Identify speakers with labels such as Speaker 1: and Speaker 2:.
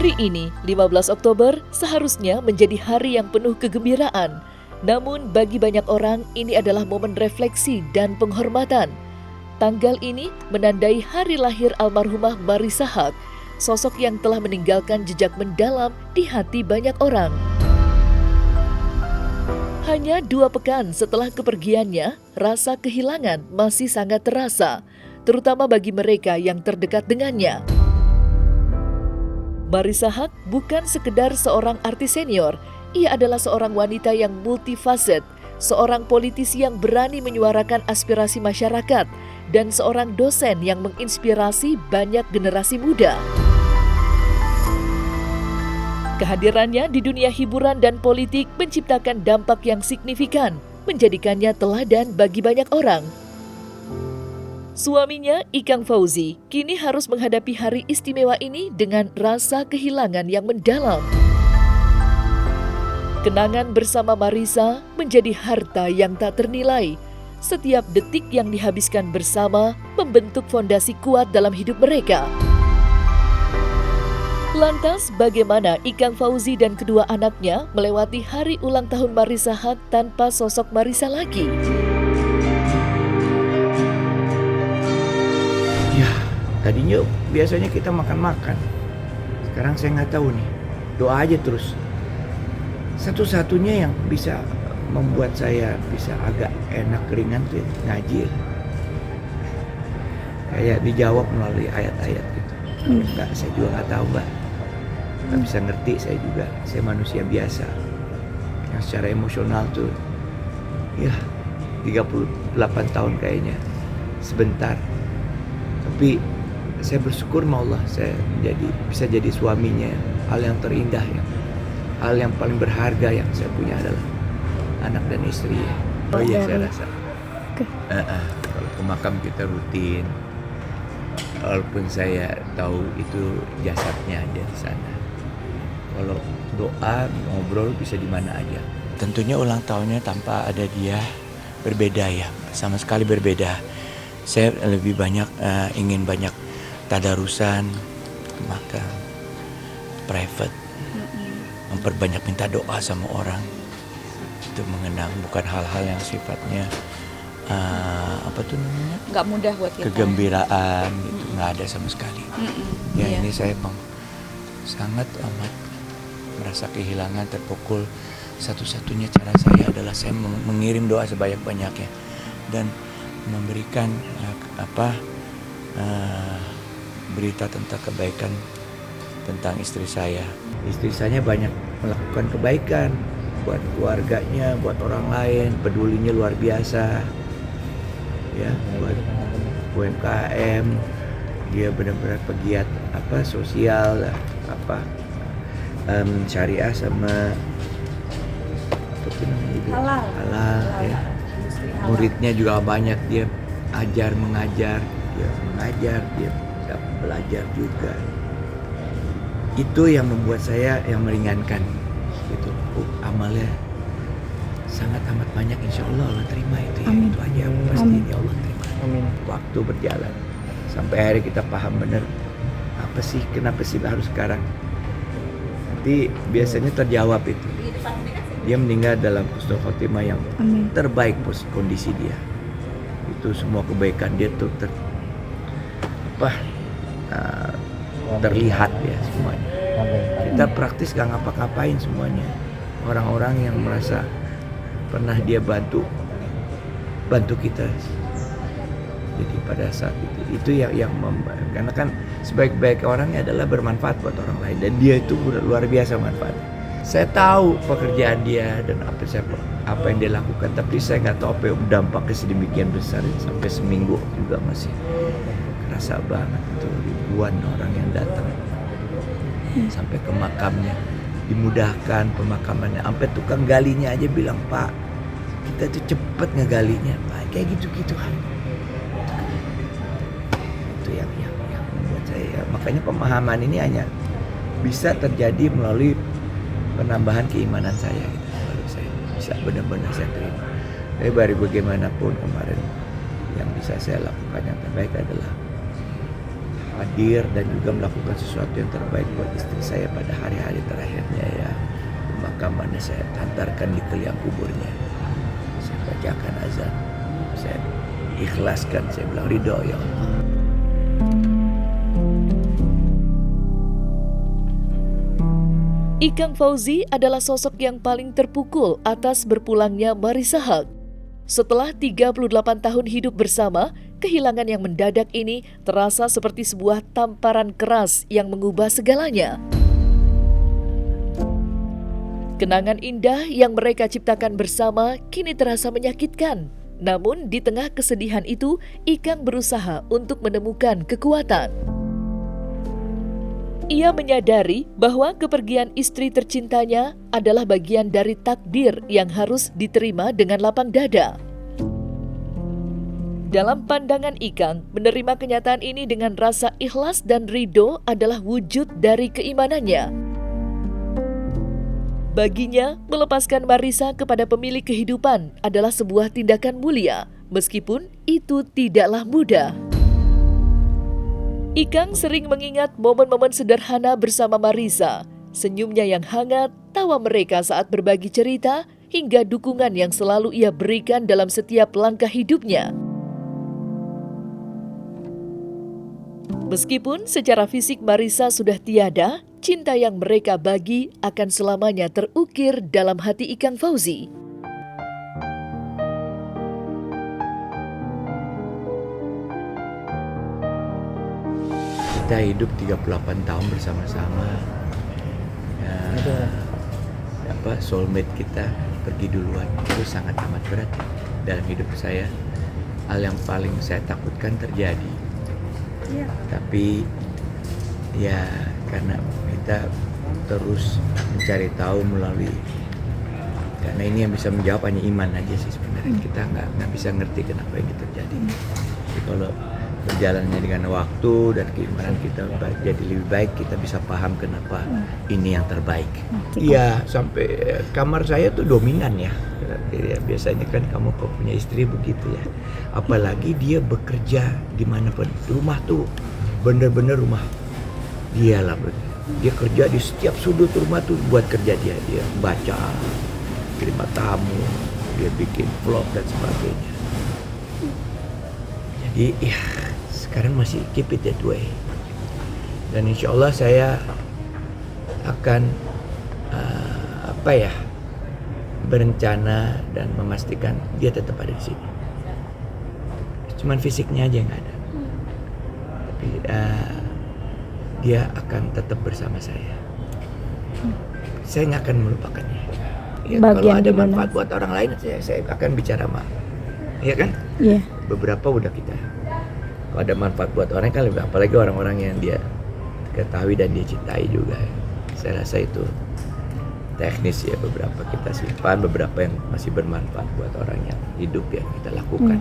Speaker 1: Hari ini, 15 Oktober, seharusnya menjadi hari yang penuh kegembiraan. Namun bagi banyak orang, ini adalah momen refleksi dan penghormatan. Tanggal ini menandai hari lahir almarhumah Marissa Haque, sosok yang telah meninggalkan jejak mendalam di hati banyak orang. Hanya 2 pekan setelah kepergiannya, rasa kehilangan masih sangat terasa, terutama bagi mereka yang terdekat dengannya. Marissa Haque bukan sekedar seorang artis senior, ia adalah seorang wanita yang multifaset, seorang politisi yang berani menyuarakan aspirasi masyarakat, dan seorang dosen yang menginspirasi banyak generasi muda. Kehadirannya di dunia hiburan dan politik menciptakan dampak yang signifikan, menjadikannya teladan bagi banyak orang. Suaminya, Ikang Fauzi, kini harus menghadapi hari istimewa ini dengan rasa kehilangan yang mendalam. Kenangan bersama Marissa menjadi harta yang tak ternilai. Setiap detik yang dihabiskan bersama membentuk fondasi kuat dalam hidup mereka. Lantas, bagaimana Ikang Fauzi dan kedua anaknya melewati hari ulang tahun Marissa Haque tanpa sosok Marissa lagi?
Speaker 2: Ya, tadinya biasanya kita makan-makan. Sekarang saya nggak tahu nih. Doa aja terus. Satu-satunya yang bisa membuat saya bisa agak enak ringan tuh ngaji. Kayak dijawab melalui ayat-ayat gitu. Enggak, saya juga nggak tahu, Mbak. Nggak bisa ngerti saya juga. Saya manusia biasa. Yang secara emosional tuh ya 38 tahun kayaknya. Sebentar. Tapi saya bersyukur sama Allah, saya bisa jadi suaminya. Hal yang terindah, hal yang paling berharga yang saya punya adalah anak dan istri. Oh iya, saya rasa. Kalau ke makam kita rutin, walaupun saya tahu itu jasadnya aja di sana. Kalau doa, ngobrol bisa di mana aja. Tentunya ulang tahunnya tanpa ada dia berbeda ya, sama sekali berbeda. Saya lebih banyak ingin banyak tadarusan, makam, private, memperbanyak minta doa sama orang. Itu mengenang bukan hal-hal yang sifatnya apa tuh namanya?
Speaker 3: Nggak mudah buat kita.
Speaker 2: Kegembiraan gitu, nggak ada sama sekali. Ya
Speaker 3: Iya.
Speaker 2: ini saya sangat amat merasa kehilangan, terpukul. Satu-satunya cara saya adalah saya mengirim doa sebanyak-banyaknya dan memberikan berita tentang kebaikan tentang istri saya. Istri saya banyak melakukan kebaikan buat keluarganya, buat orang lain, pedulinya luar biasa. Ya, buat UMKM, dia benar-benar pegiat sosial, syariah sama apa tuh namanya? Halal ya. Muridnya juga banyak, dia mengajar, dia belajar juga. Itu yang membuat saya yang meringankan gitu. Amalnya sangat amat banyak, insya Allah Allah terima itu ya. Amin. Itu aja yang pasti ya Allah terima. Amin. Waktu berjalan sampai akhirnya kita paham benar kenapa sih harus sekarang. Nanti biasanya terjawab itu. Dia meninggal dalam husnul khotimah yang terbaik kondisi dia. Itu semua kebaikan dia tuh terlihat ya semuanya. Kita praktis gak ngapa-ngapain semuanya. Orang-orang yang merasa pernah dia bantu kita. Jadi pada saat itu yang karena kan sebaik-baik orangnya adalah bermanfaat buat orang lain, dan dia itu luar biasa manfaatnya. Saya tahu pekerjaan dia dan apa yang dia lakukan, tapi saya nggak tahu apa yang dampaknya sedemikian besar. Sampai seminggu juga masih kerasa banget itu, ribuan orang yang datang sampai ke makamnya, dimudahkan pemakamannya. Sampai tukang galinya aja bilang, Pak, kita tuh cepet ngegalinya, Pak, kayak gitu-gitu kan. Itu yang membuat saya, makanya pemahaman ini hanya bisa terjadi melalui penambahan keimanan saya gitu. Baru saya bisa benar-benar saya terima. Tapi dari bagaimanapun kemarin yang bisa saya lakukan yang terbaik adalah hadir dan juga melakukan sesuatu yang terbaik buat istri saya pada hari-hari terakhirnya ya. Pemakamannya saya antarkan di ke liang kuburnya. Saya bacakan azan. Saya ikhlaskan, saya bilang ridho ya Allah.
Speaker 1: Ikang Fauzi adalah sosok yang paling terpukul atas berpulangnya Marissa Haque. Setelah 38 tahun hidup bersama, kehilangan yang mendadak ini terasa seperti sebuah tamparan keras yang mengubah segalanya. Kenangan indah yang mereka ciptakan bersama kini terasa menyakitkan. Namun di tengah kesedihan itu, Ikang berusaha untuk menemukan kekuatan. Ia menyadari bahwa kepergian istri tercintanya adalah bagian dari takdir yang harus diterima dengan lapang dada. Dalam pandangan Ikang, menerima kenyataan ini dengan rasa ikhlas dan ridho adalah wujud dari keimanannya. Baginya, melepaskan Marissa kepada pemilik kehidupan adalah sebuah tindakan mulia, meskipun itu tidaklah mudah. Ikang sering mengingat momen-momen sederhana bersama Marissa, senyumnya yang hangat, tawa mereka saat berbagi cerita, hingga dukungan yang selalu ia berikan dalam setiap langkah hidupnya. Meskipun secara fisik Marissa sudah tiada, cinta yang mereka bagi akan selamanya terukir dalam hati Ikang Fauzi.
Speaker 2: Kita hidup 38 tahun bersama-sama. Soulmate kita pergi duluan itu sangat amat berat dalam hidup saya. Hal yang paling saya takutkan terjadi. Tapi ya karena kita terus mencari tahu melalui, karena ini yang bisa menjawab hanya iman aja sih sebenarnya. Kita nggak bisa ngerti kenapa ini terjadi. Jadi kalau berjalannya dengan waktu dan keimanan kita jadi lebih baik, kita bisa paham kenapa ini yang terbaik. Iya, sampai kamar saya tuh dominan ya. Biasanya kan kamu kok punya istri begitu ya. Apalagi dia bekerja dimanapun. Rumah tuh bener-bener rumah dia lah. Dia kerja di setiap sudut rumah tuh buat kerja dia. Dia baca, terima tamu, dia bikin vlog dan sebagainya. Jadi ya sekarang masih keep it that way. Dan insya Allah saya akan berencana dan memastikan dia tetap ada di sini. Cuman fisiknya aja yang nggak ada. Tapi dia akan tetap bersama saya. Saya nggak akan melupakannya. Ya, kalau ada manfaat buat orang lain, saya akan bicara sama. Iya kan?
Speaker 3: Iya.
Speaker 2: Beberapa udah kita. Kalau ada manfaat buat orang kan lebih, apalagi orang-orang yang dia ketahui dan dia cintai juga. Saya rasa itu teknis ya, beberapa kita simpan, beberapa yang masih bermanfaat buat orang yang hidup ya kita lakukan.